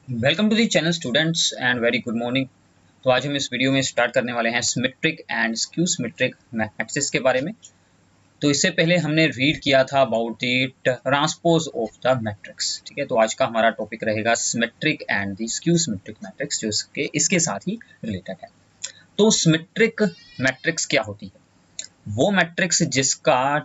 Welcome to the channel students and very good morning. तो आज हम इस वीडियो में स्टार्ट करने वाले हैं symmetric and skew symmetric matrix के बारे में। तो इससे पहले हमने रीड किया था about the transpose of the matrix. ठीक है, तो आज का हमारा टॉपिक रहेगा symmetric and the skew symmetric matrix, जो इसके साथ ही रिलेटेड है। तो सिमेट्रिक मैट्रिक्स क्या होती है? वो मैट्रिक्स जिसका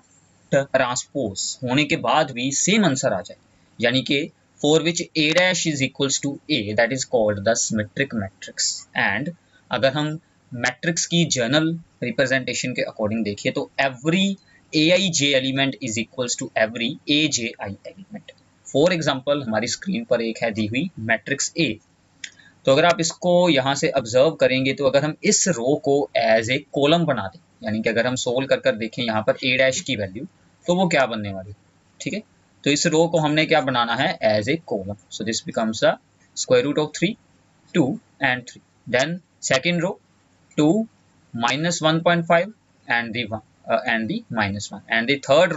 ट्रांसपोज होने के बाद भी सेम आंसर आ जाए, यानी कि for which a dash is equals to a, that is called the symmetric matrix। and अगर हम मैट्रिक्स की जर्नल रिप्रेजेंटेशन के अकॉर्डिंग देखिए तो every aij element is equals to every aji element. For example हमारी स्क्रीन पर एक है दी हुई मैट्रिक्स A। तो अगर आप इसको यहाँ से ऑब्जर्व करेंगे तो अगर हम इस रो को एज ए कॉलम बना दें, यानी कि अगर हम सोल्व कर कर देखें यहाँ पर a डैश की वैल्यू, तो वो क्या बनने वाली? ठीक है, तो इस रो को हमने क्या बनाना है? As a column. So this becomes the square root of 3, 2 and 3। Then second row 2 minus 1.5 and the -1 and the third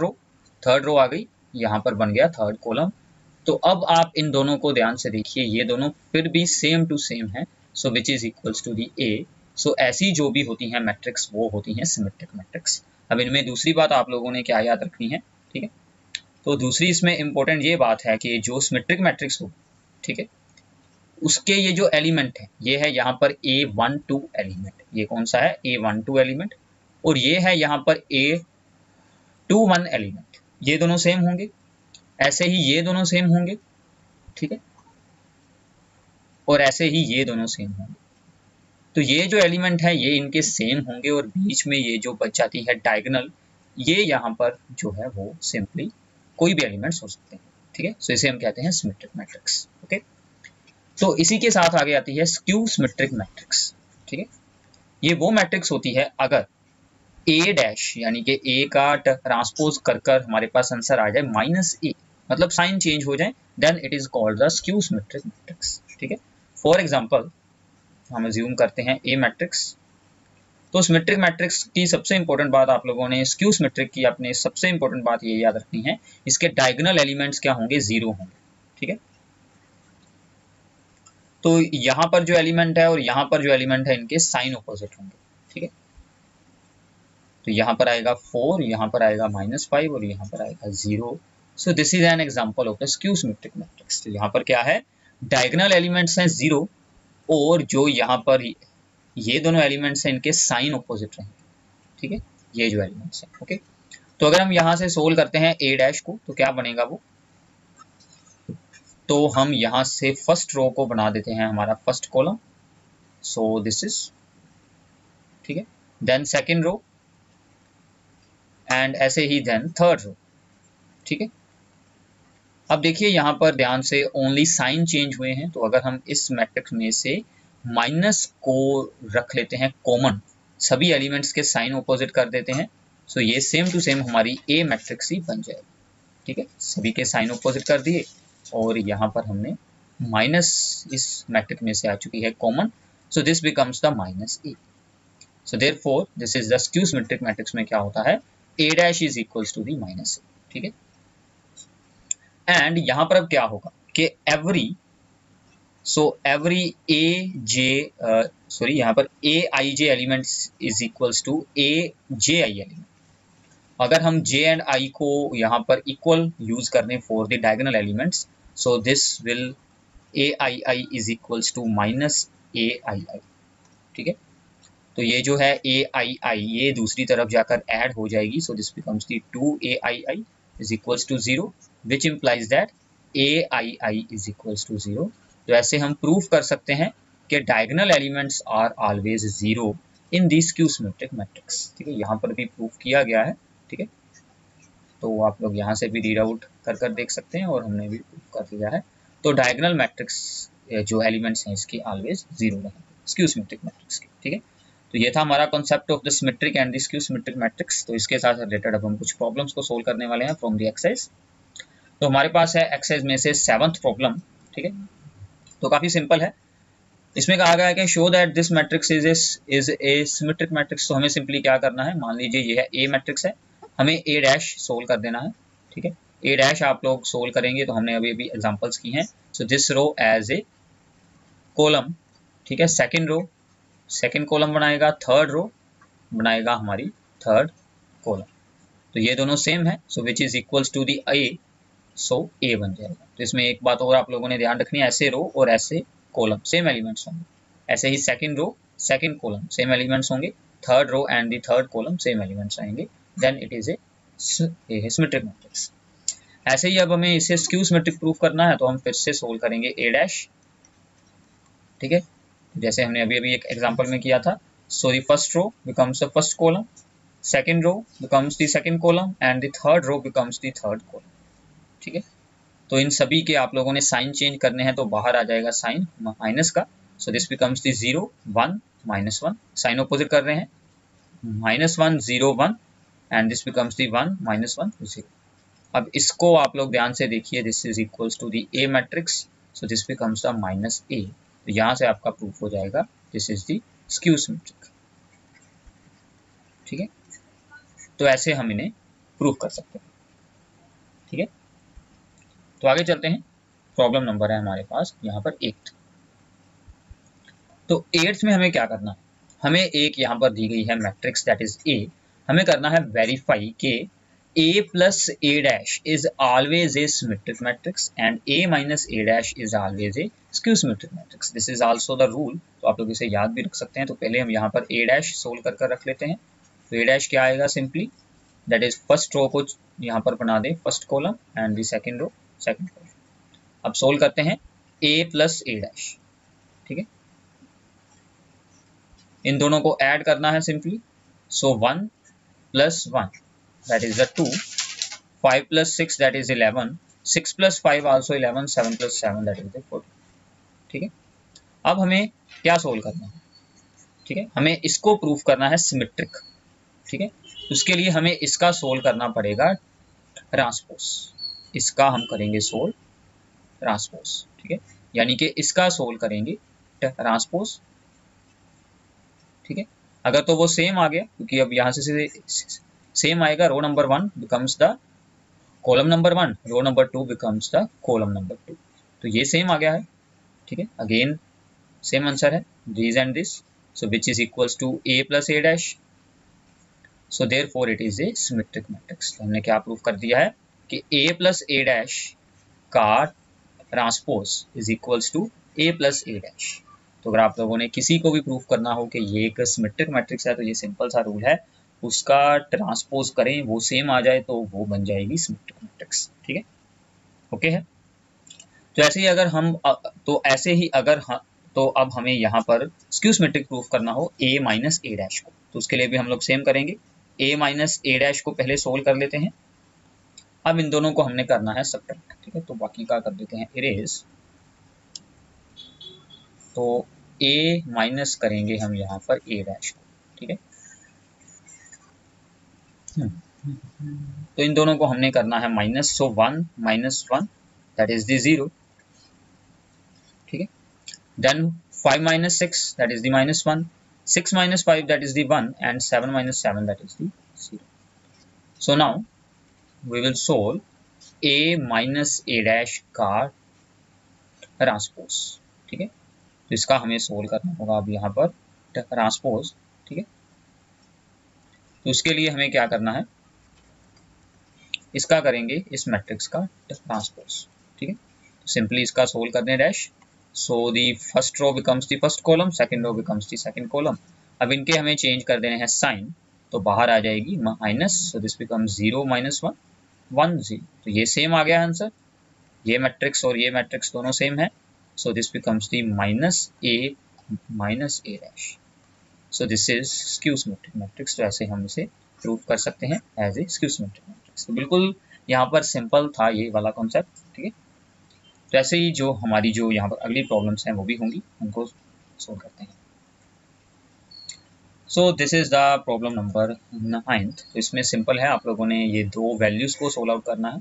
row आ गई, यहाँ पर बन गया थर्ड कॉलम। तो अब आप इन दोनों को ध्यान से देखिए, ये दोनों फिर भी सेम टू सेम है, so which is equals to the A. So ऐसी जो भी होती हैं मैट्रिक्स वो होती हैं सिमेट्रिक मैट्रिक्स। अब इनमें दूसरी बात आप लोगों ने क्या याद रखनी है? ठीक है, तो दूसरी इसमें इंपॉर्टेंट ये बात है कि जो सिमेट्रिक मैट्रिक्स हो, ठीक है, उसके ये जो एलिमेंट है ये है यहाँ पर A12 एलिमेंट। ये कौन सा है? A12 element. और ये है यहाँ पर A21 एलिमेंट। ये दोनों सेम होंगे, ऐसे ही ये दोनों सेम होंगे, ठीक है, और ऐसे ही ये दोनों सेम होंगे। तो ये जो एलिमेंट है ये इनके सेम होंगे, और बीच में ये जो बच जाती है डायगोनल, ये यहाँ पर जो है वो सिंपली कोई भी एलिमेंट्स हो सकते हैं। ठीक है, सो इसे हम कहते हैं सिमेट्रिक मैट्रिक्स। ओके, तो इसी के साथ आगे आती है स्क्यू सिमेट्रिक मैट्रिक्स। ठीक है, ये वो मैट्रिक्स होती है अगर ए डैश यानी कि ए का ट्रांसपोज कर कर हमारे पास आंसर आ जाए -a, मतलब साइन चेंज हो जाए, then it is called the skew symmetric matrix. ठीक है, फॉर एग्जांपल हम अज्यूम करते हैं ए मैट्रिक्स। तो सिमेट्रिक मैट्रिक्स की सबसे इंपॉर्टेंट बात आप लोगों ने स्क्यू सिमेट्रिक की अपने सबसे इंपॉर्टेंट बात ये याद रखनी है, इसके डायगोनल एलिमेंट्स क्या होंगे? 0 होंगे। ठीक है, तो यहाँ पर जो एलिमेंट है और यहाँ पर जो एलिमेंट है इनके साइन ऑपोजिट होंगे। ठीक है, तो यहाँ पर आएगा 4, यहाँ पर आएगा -5 और यहाँ पर आएगा 0। सो this is an example of the skew symmetric matrix. तो यहाँ पर क्या है? डायगोनल एलिमेंट्स हैं 0, और जो यहाँ पर ये दोनों एलिमेंट्स हैं इनके साइन ऑपोजिट रहेंगे। ठीक है, ये जो एलिमेंट्स हैं। ओके, तो अगर हम यहाँ से सोल्व करते हैं ए डैश को तो क्या बनेगा वो? तो हम यहाँ से फर्स्ट रो को बना देते हैं हमारा first column, so this is, ठीक है, देन सेकेंड रो एंड ऐसे ही देन थर्ड रो। ठीक है, अब देखिए यहाँ पर ध्यान से ओनली साइन चेंज हुए हैं, तो अगर हम इस मैट्रिक्स में से माइनस को रख लेते हैं कॉमन, सभी एलिमेंट्स के साइन ऑपोजिट कर देते हैं, सो ये सेम टू सेम हमारी ए मैट्रिक्स ही बन जाएगी। ठीक है, सभी के साइन ऑपोजिट कर दिए और यहाँ पर हमने माइनस इस मैट्रिक्स में से आ चुकी है common, so this becomes the -a। So therefore this is the skew symmetric matrix में क्या होता है? a dash is equals to the -a। ठीक है, एंड यहाँ पर अब क्या होगा कि एवरी ए जे यहाँ पर a i j element is equals to a j i element. अगर हम j एंड i को यहाँ पर इक्वल यूज करने for the diagonal elements, so this will a i i is equals to -ai। ठीक है, तो ये जो है ए आई आई ये दूसरी तरफ जाकर ऐड हो जाएगी, so this becomes the 2ai is equals to 0, which implies that ai is equals to 0। तो ऐसे हम प्रूव कर सकते हैं कि diagonal elements are always 0 in the skew symmetric matrix. ठीक है, यहाँ पर भी प्रूफ किया गया है। ठीक है, तो आप लोग यहाँ से भी रीड आउट कर कर देख सकते हैं और हमने भी प्रूफ कर दिया है। तो डायगोनल मैट्रिक्स जो एलिमेंट्स हैं इसकी ऑलवेज 0 रहेंगे स्क्यू सिमेट्रिक मैट्रिक्स के। ठीक है, तो ये था हमारा concept of the symmetric and the skew symmetric matrix. तो इसके साथ रिलेटेड अब हम कुछ प्रॉब्लम्स को सोल्व करने वाले हैं फ्रॉम द एक्सरसाइज। तो हमारे पास है एक्सरसाइज में से 7th प्रॉब्लम। ठीक है, तो काफी सिंपल है। इसमें कहा गया है कि show that this matrix is a symmetric matrix. तो हमें सिंपली क्या करना है, मान लीजिए ये है ए मैट्रिक्स है, हमें ए डैश सोल्व कर देना है। ठीक है, ए डैश आप लोग सोल्व करेंगे तो हमने अभी अभी एग्जांपल्स की हैं। So this row as a column, ठीक है, सेकेंड कॉलम बनाएगा, थर्ड रो बनाएगा हमारी थर्ड कॉलम। तो ये दोनों सेम है, so which is equals to the A, so A बन जाएगा। तो इसमें एक बात और आप लोगों ने ध्यान रखनी है, ऐसे रो और ऐसे कॉलम सेम एलिमेंट्स होंगे, ऐसे ही second row second column same elements होंगे, third row and the third column same elements आएंगे, then it is a symmetric matrix. ऐसे ही अब हमें इसे स्क्यू सिमेट्रिक प्रूफ करना है, तो हम फिर से सोल्व करेंगे ए डैश, ठीक है, जैसे हमने अभी अभी एक एग्जांपल में किया था। So the first row becomes the first column, second row becomes the second column and the third row becomes the third column, ठीक है। तो इन सभी के आप लोगों ने साइन चेंज करने हैं, तो बाहर आ जाएगा साइन माइनस का, so this becomes the 0 1 -1, sign opposite कर रहे हैं, -1 0 1 एंड दिस बिकम्स द 1 -1 0। अब इसको आप लोग ध्यान से देखिए, this is equals to the A matrix, so this becomes the -a। तो यहाँ से आपका प्रूफ हो जाएगा this is the skew symmetric, ठीक है। तो ऐसे हम इन्हें प्रूफ कर सकते हैं, ठीक है। तो आगे चलते हैं, प्रॉब्लम नंबर है हमारे पास यहाँ पर 8। तो 8th में हमें क्या करना है, हमें एक यहाँ पर दी गई है मैट्रिक्स दैट इज ए, हमें करना है वेरीफाई के a plus a dash is always a symmetric matrix and a minus a dash is always a skew symmetric matrix. This is also the rule. तो आप लोग इसे याद भी रख सकते हैं। तो पहले हम यहाँ पर a dash सोल्व कर कर रख लेते हैं। तो a dash क्या आएगा, simply that is first row को यहाँ पर बना दें first column and the second row second column. अब सोल्व करते हैं a plus a dash, ठीक है। इन दोनों को ऐड करना है simply, so 1 plus 1 that is the 2, 5 plus 6 that is 11, 6 plus 5 also 11, 7 plus 7 that is the 14, ठीक है। अब हमें क्या सोल्व करना है, ठीक है, हमें इसको प्रूफ करना है सिमेट्रिक, ठीक है। उसके लिए हमें इसका सोल्व करना पड़ेगा ट्रांसपोज, इसका हम करेंगे सोल्व ट्रांसपोज, ठीक है, यानी कि इसका सोल्व करेंगे ट्रांसपोज, ठीक है। अगर तो वो सेम आ गया, क्योंकि अब यहाँ से सेम आएगा, row number 1 becomes the column number 1, row number 2 becomes the column number 2, तो ये सेम आ गया है, ठीक है। अगेन सेम आंसर है this and this, so which is equals to a plus a dash, so therefore it is a symmetric matrix. तो हमने क्या प्रूफ कर दिया है कि a plus a dash का transpose is equals to a plus a dash। तो अगर आप लोगों ने किसी को भी प्रूफ करना हो कि ये एक सिमेट्रिक मैट्रिक्स है, तो ये सिंपल सा रूल है, उसका ट्रांसपोज करें, वो सेम आ जाए, तो वो बन जाएगी सिमेट्रिक मैट्रिक्स, ठीक है, ओके है। तो ऐसे ही अगर हम तो अब हमें यहाँ पर स्क्यू सिमेट्रिक प्रूफ करना हो a माइनस a डैश को, तो उसके लिए भी हम लोग सेम करेंगे, a माइनस a डैश को पहले सोल्व कर लेते हैं। अब इन दोनों को हमने करना है सब्ट्रैक्ट, ठीक है, तो बाकी का कर देते हैं इरेज। तो a माइनस करेंगे हम यहाँ पर a डैश को, ठीक है। तो इन दोनों को हमने करना है minus, so 1 -1 that is the 0, ठीक है। Then 5 minus 6 that is the -1, 6 minus 5 that is the 1 and 7 minus 7 that is the 0. So now we will solve a minus a dash का ट्रांसपोज, ठीक है। तो इसका हमें सोल्व करना होगा अब यहाँ पर ट्रांसपोज, ठीक है। तो उसके लिए हमें क्या करना है, इसका करेंगे इस मैट्रिक्स का ट्रांसपोज, ठीक है। तो सिंपली इसका सोल्व करने dash, so the first row becomes the first column, second row becomes the second column. अब इनके हमें चेंज कर देने हैं साइन, तो बाहर आ जाएगी माइनस, सो दिस बिकम्स 0 -1 1 0। तो ये सेम आ गया आंसर, ये मैट्रिक्स और ये मैट्रिक्स दोनों सेम है, so this becomes the minus a dash. So this is skew symmetric matrix. तो ऐसे हम इसे प्रूव कर सकते हैं as a skew symmetric matrix. तो बिल्कुल यहाँ पर सिंपल था ये वाला कॉन्सेप्ट, ठीक है। तो ऐसे ही जो हमारी जो यहाँ पर अगली प्रॉब्लम्स हैं वो भी होंगी, उनको सोल्व करते हैं। So this is the problem number 9th। तो इसमें सिंपल है, आप लोगों ने ये दो वैल्यूज को सोल्व आउट करना है,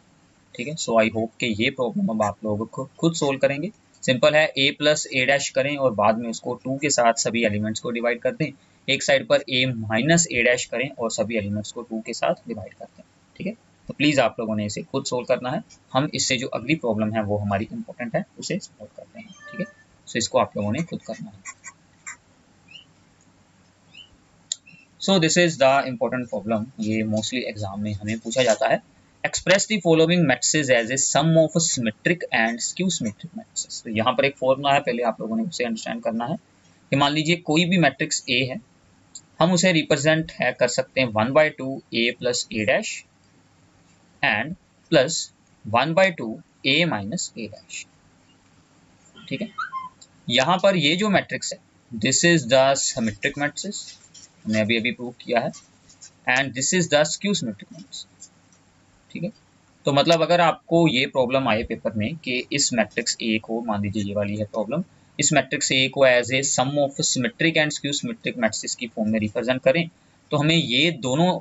ठीक है। सो आई होप कि ये प्रॉब्लम अब आप लोग खुद सोल्व करेंगे। सिंपल है, a प्लस a डैश करें और बाद में उसको 2 के साथ सभी एलिमेंट्स को डिवाइड कर दें। एक साइड पर a माइनस a डैश करें और सभी एलिमेंट्स को 2 के साथ डिवाइड कर दें, ठीक है। तो प्लीज़ आप लोगों ने इसे खुद सोल्व करना है। हम इससे जो अगली प्रॉब्लम है वो हमारी इंपॉर्टेंट है, उसे सॉल्व करते हैं, ठीक है। सो इसको आप लोगों ने खुद करना है। So this is the important problem, ये मोस्टली एग्जाम में हमें पूछा जाता है। Express the following matrices as a sum of symmetric and skew symmetric matrices. तो यहाँ पर एक फॉर्मूला है, पहले आप लोगों ने उसे अंडरस्टैंड करना है कि मान लीजिए कोई भी मैट्रिक्स ए है, हम उसे रिप्रेजेंट है कर सकते हैं 1/2 a plus a dash and plus 1/2 a minus a dash. ठीक है, यहाँ पर ये जो मैट्रिक्स है this is the symmetric matrix, हमने अभी अभी प्रूव किया है, and this is the skew symmetric matrix. ठीक है, तो मतलब अगर आपको ये प्रॉब्लम आए पेपर में कि इस मैट्रिक्स ए को, मान लीजिए ये वाली है प्रॉब्लम, इस मैट्रिक्स ए को as a sum of symmetric and skew symmetric matrix की फॉर्म में रिप्रेजेंट करें, तो हमें ये दोनों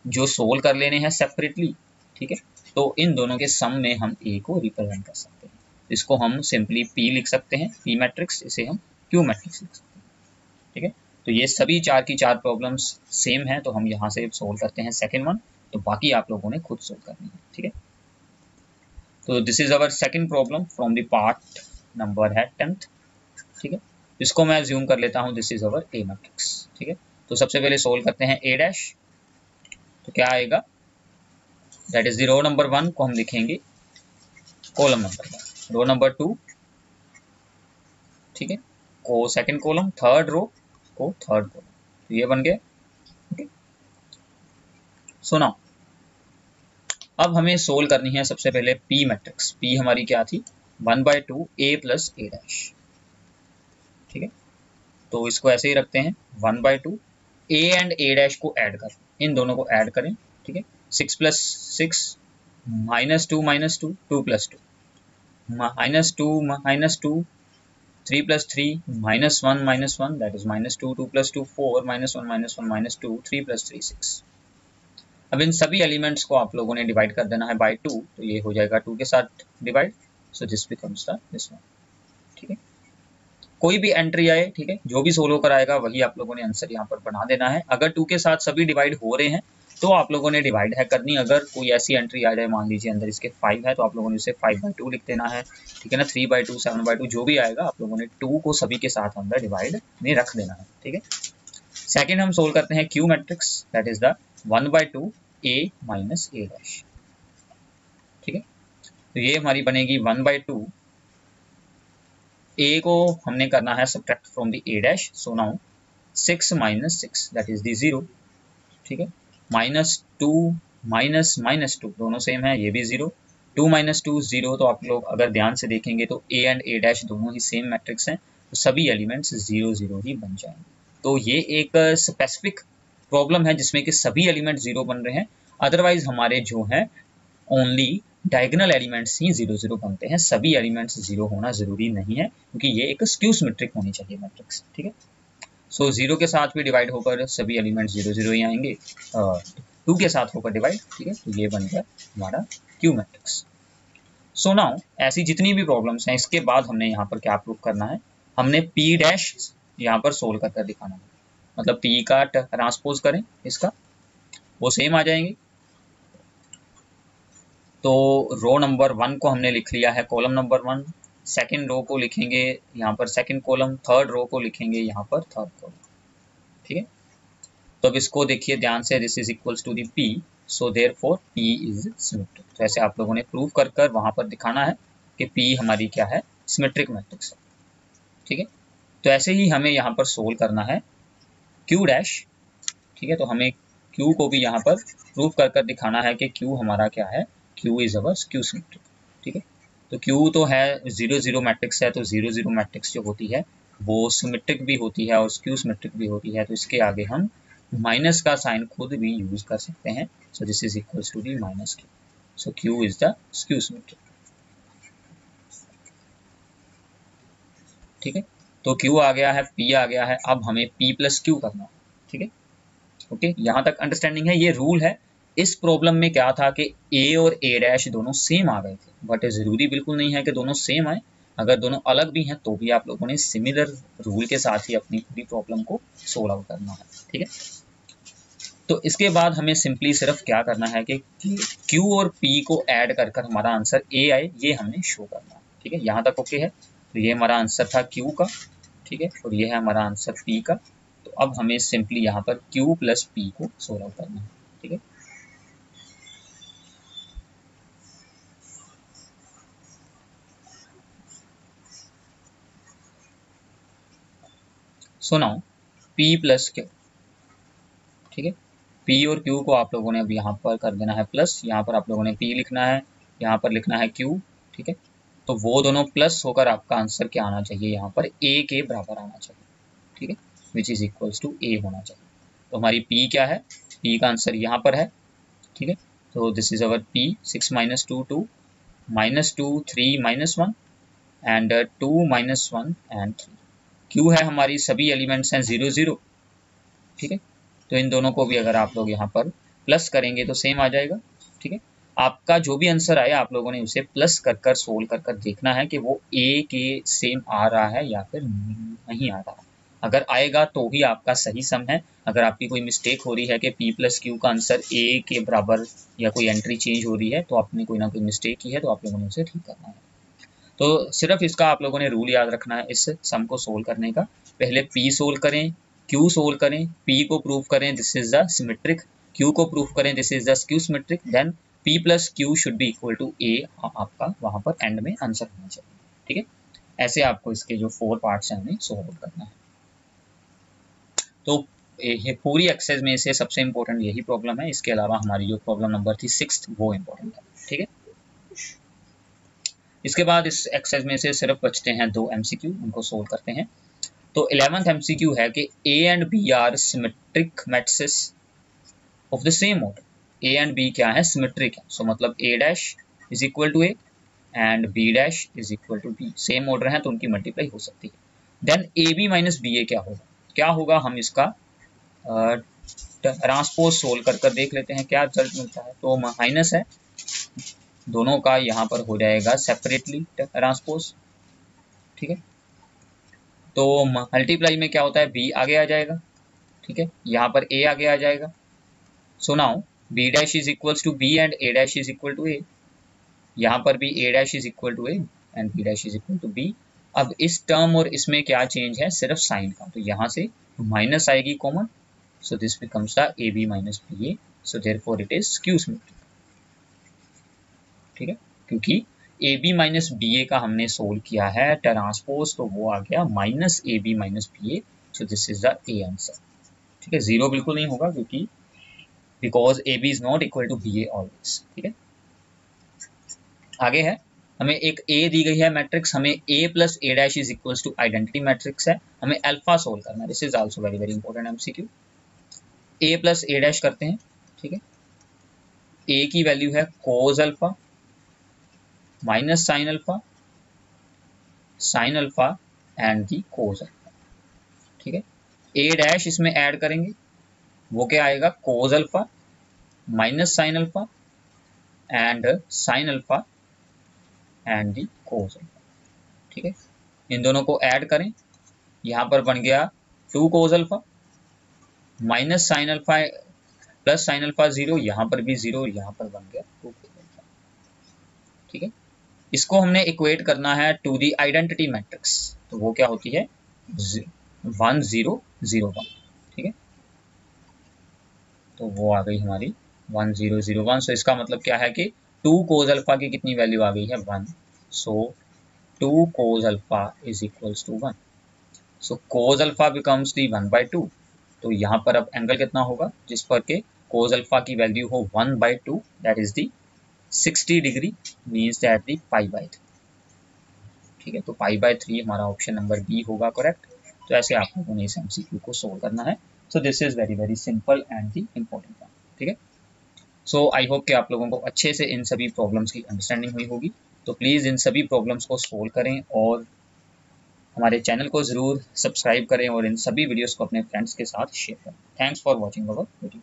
जो सोल्व कर लेने हैं सेपरेटली। ठीक है, तो इन दोनों के सम में हम ए को रिप्रेजेंट कर सकते हैं। इसको हम सिंपली पी लिख सकते हैं, पी मैट्रिक्स, इसे हम क्यू मैट्रिक्स लिख सकते हैं। ठीक है, तो ये सभी चार की चार प्रॉब्लम्स सेम है, तो हम यहाँ से सोल्व करते हैं सेकेंड वन, तो बाकी आप लोगों ने खुद सोल्व करनी है। ठीक है, तो this is our second problem from the part number है 10th। ठीक है, इसको मैं अज्यूम कर लेता हूँ this is our A matrix. ठीक है, तो सबसे पहले सोल्व करते हैं ए डैश, तो क्या आएगा, that is the row number 1 को हम लिखेंगे कॉलम नंबर 1, रो नंबर 2, ठीक है, को सेकंड कॉलम, थर्ड रो को थर्ड कॉलम, तो ये बन गया। ओके, सो नाउ अब हमें सोल्व करनी है सबसे पहले पी मैट्रिक्स। पी हमारी क्या थी, 1/2 a प्लस a डैश। ठीक है, तो इसको ऐसे ही रखते हैं 1/2 a एंड a डैश को ऐड कर, इन दोनों को ऐड करें। ठीक है, 6 plus 6 -2 -2 2 plus 2 -2 -2 3 plus 3 -1 that is -2 2 plus 2 4 -1 -1 -2 3 plus 3 6। अब इन सभी एलिमेंट्स को आप लोगों ने डिवाइड कर देना है बाय 2, तो ये हो जाएगा 2 के साथ divide, so this becomes the this one. ठीक है, कोई भी एंट्री आए, ठीक है, जो भी सोल्व होकर आएगा वही आप लोगों ने आंसर यहाँ पर बना देना है। अगर 2 के साथ सभी डिवाइड हो रहे हैं तो आप लोगों ने डिवाइड है करनी। अगर कोई ऐसी एंट्री आ जाए, मान लीजिए अंदर इसके 5 है, तो आप लोगों ने उसे 5/2 लिख देना है। ठीक है ना, 3/2 7/2 जो भी आएगा आप लोगों ने 2 को सभी के साथ अंदर डिवाइड में रख देना है। ठीक है, सेकेंड हम सोल्व करते हैं Q matrix, that is the 1/2 a minus a dash. ठीक है, तो ये हमारी बनेगी 1/2 a को हमने करना है subtract from the a dash, so now 6 - 6 that is the 0। ठीक है, -2 -2 दोनों सेम है, ये भी 0, 2 - 2 0, तो आप लोग अगर ध्यान से देखेंगे तो a एंड a डैश दोनों ही सेम मैट्रिक्स हैं, तो सभी एलिमेंट्स 0 0 ही बन जाएंगे। तो ये एक स्पेसिफिक प्रॉब्लम है जिसमें कि सभी एलिमेंट 0 बन रहे हैं, अदरवाइज हमारे जो है ओनली डायगोनल एलिमेंट्स ही 0 0 बनते हैं। सभी एलिमेंट्स 0 होना जरूरी नहीं है, क्योंकि ये एक स्क्यू सिमेट्रिक होनी चाहिए मैट्रिक्स। ठीक है, सो 0 के साथ भी डिवाइड होकर सभी एलिमेंट 0 0 ही आएंगे, 2 के साथ होकर डिवाइड। ठीक है, तो ये बन गया हमारा क्यू मैट्रिक्स। सो नाउ ऐसी जितनी भी प्रॉब्लम्स हैं, इसके बाद हमने यहाँ पर क्या प्रूव करना है, हमने पी डैश यहाँ पर सोल्व कर दिखाना है। मतलब पी का ट्रांसपोज करें इसका, वो सेम आ जाएंगे। तो रो नंबर 1 को हमने लिख लिया है कॉलम नंबर 1, सेकंड रो को लिखेंगे यहाँ पर सेकंड कॉलम, थर्ड रो को लिखेंगे यहाँ पर थर्ड कॉलम। ठीक है, तो अब इसको देखिए ध्यान से, this is equals to the P, so therefore P is symmetric. तो ऐसे आप लोगों ने प्रूव कर कर वहां पर दिखाना है कि पी हमारी क्या है, सिमेट्रिक मैट्रिक्स है। ठीक है, तो ऐसे ही हमें यहाँ पर सोल्व करना है क्यू डैश। ठीक है, तो हमें क्यू को भी यहाँ पर प्रूव कर कर दिखाना है कि क्यू हमारा क्या है, Q is our skew symmetric. ठीक है, तो क्यू तो है 0 0 मैट्रिक्स है, तो 0 0 मैट्रिक्स जो होती है वो सिमेट्रिक भी होती है और स्क्यू सिमेट्रिक भी होती है, तो इसके आगे हम माइनस का साइन खुद भी यूज कर सकते हैं। So this is equals to the minus Q, so Q is the skew symmetric. ठीक है, तो क्यू आ गया है, पी आ गया है, अब हमें पी प्लस क्यू करना है। ठीक है, ओके, यहाँ तक अंडरस्टैंडिंग है। ये रूल है। इस प्रॉब्लम में क्या था कि ए और ए डैश दोनों सेम आ गए थे, बट जरूरी बिल्कुल नहीं है कि दोनों सेम आए। अगर दोनों अलग भी हैं तो भी आप लोगों ने सिमिलर रूल के साथ ही अपनी पूरी प्रॉब्लम को सोल्व आउट करना है। ठीक है, तो इसके बाद हमें सिंपली सिर्फ क्या करना है कि क्यू और पी को ऐड कर कर हमारा आंसर ए आए, ये हमें शो करना है। ठीक है, यहाँ तक ओके है। तो ये हमारा आंसर था Q का, ठीक है, और ये है हमारा आंसर P का। तो अब हमें सिंपली यहाँ पर Q प्लस P को सोल्व आउट करना है, ठीक है। So now P plus Q, ठीक है, P और Q को आप लोगों ने अब यहाँ पर कर देना है प्लस, यहाँ पर आप लोगों ने P लिखना है, यहाँ पर लिखना है Q, ठीक है। तो वो दोनों प्लस होकर आपका आंसर क्या आना चाहिए, यहाँ पर A के बराबर आना चाहिए, ठीक है, which is equals to A होना चाहिए। तो हमारी P क्या है, P का आंसर यहाँ पर है, ठीक है। तो this is our P, 6 minus 2 2, minus 2 3 minus 1 and 2 minus 1 and 3। Q है हमारी सभी एलिमेंट्स हैं 0 0, ठीक है। तो इन दोनों को भी अगर आप लोग यहाँ पर प्लस करेंगे तो सेम आ जाएगा, ठीक है। आपका जो भी आंसर आए आप लोगों ने उसे प्लस कर कर सोल्व कर कर देखना है कि वो A के सेम आ रहा है या फिर नहीं आ रहा। अगर आएगा तो ही आपका सही सम है। अगर आपकी कोई मिस्टेक हो रही है कि P प्लस Q का आंसर A के बराबर या कोई एंट्री चेंज हो रही है तो आपने कोई ना कोई मिस्टेक की है, तो आप लोगों ने उसे ठीक करना है। तो सिर्फ इसका आप लोगों ने रूल याद रखना है इस सम को सोल्व करने का। पहले P सोल्व करें, Q सोल्व करें, P को प्रूव करें this is the symmetric, Q को प्रूव करें this is the skew symmetric, then P plus Q should be equal to A, आपका वहां पर एंड में आंसर होना चाहिए, ठीक है। ऐसे आपको इसके जो 4 पार्ट्स हैं हमें सोल्व करना है। तो ये पूरी एक्सरसाइज में से सबसे इंपॉर्टेंट यही प्रॉब्लम है। इसके अलावा हमारी जो प्रॉब्लम नंबर थी 6th वो इंपॉर्टेंट है, ठीक है। इसके बाद इस एक्सरसाइज में से सिर्फ बचते हैं 2 MCQ, उनको सोल्व करते हैं। तो 11th MCQ है कि A and B are symmetric matrices of the same order. A and B क्या है, सिमेट्रिक है। सो मतलब A dash is equal to A and B dash is equal to B, same order है तो उनकी मल्टीप्लाई हो सकती है। देन AB माइनस BA क्या होगा, क्या होगा, हम इसका ट्रांसपोज सोल्व कर कर देख लेते हैं क्या रिजल्ट मिलता है। तो माइनस है, दोनों का यहाँ पर हो जाएगा सेपरेटली ट्रांसपोज, ठीक है। तो मल्टीप्लाई में क्या होता है, B आगे आ जाएगा, ठीक है, यहाँ पर A आगे आ जाएगा। So now B dash is equals to B and A dash is equal to A, यहाँ पर भी A dash is equal to A and B dash is equal to B। अब इस टर्म और इसमें क्या चेंज है, सिर्फ साइन का, तो यहाँ से माइनस आएगी common, so this becomes the AB minus BA, so therefore it is skew symmetric, ठीक है। क्योंकि AB माइनस BA का हमने सोल्व किया है ट्रांसपोज, तो वो आ गया minus AB minus BA, so this is the A answer, ठीक है। 0 बिल्कुल नहीं होगा क्योंकि because AB is not equal to BA always, ठीक है। आगे है, हमें एक A दी गई है मैट्रिक्स, हमें A plus A dash is equals to identity matrix है, हमें अल्फा सोल्व करना है। This is also very very important MCQ। A plus A dash करते हैं, ठीक है। A की वैल्यू है cos alpha minus sine alpha and the cos alpha, ठीक है। A डैश इसमें ऐड करेंगे, वो क्या आएगा, कोस alpha minus sine alpha and sign alpha and the cos alpha, ठीक है। इन दोनों को ऐड करें, यहाँ पर बन गया 2 cos alpha minus sine alpha plus sine alpha 0, यहाँ पर भी 0, यहाँ पर बन गया 2 कोस अल्फा, ठीक है। इसको हमने इक्वेट करना है टू दी आइडेंटिटी मैट्रिक्स, तो वो क्या होती है 1 0 0 1, ठीक है। तो वो आ गई हमारी 1 0 0 1। सो इसका मतलब क्या है कि 2 कोस अल्फा की कितनी वैल्यू आ गई है 1, सो 2 cos alpha is equals to 1, सो कोस अल्फा बिकम्स दी 1/2। तो यहाँ पर अब एंगल कितना होगा, जिस पर के कोस अल्फा की वैल्यू हो 1/2, that is the 60 degree, means that the π/3, ठीक है। तो π/3 हमारा ऑप्शन नंबर बी होगा करेक्ट। तो ऐसे आप लोगों ने इस MCQ को सोल्व करना है। So this is very very simple and the important one, ठीक है। सो आई होप कि आप लोगों को अच्छे से इन सभी प्रॉब्लम्स की अंडरस्टैंडिंग हुई होगी। तो प्लीज़ इन सभी प्रॉब्लम्स को सोल्व करें और हमारे चैनल को ज़रूर सब्सक्राइब करें और इन सभी वीडियोस को अपने फ्रेंड्स के साथ शेयर करें। Thanks for watching our video.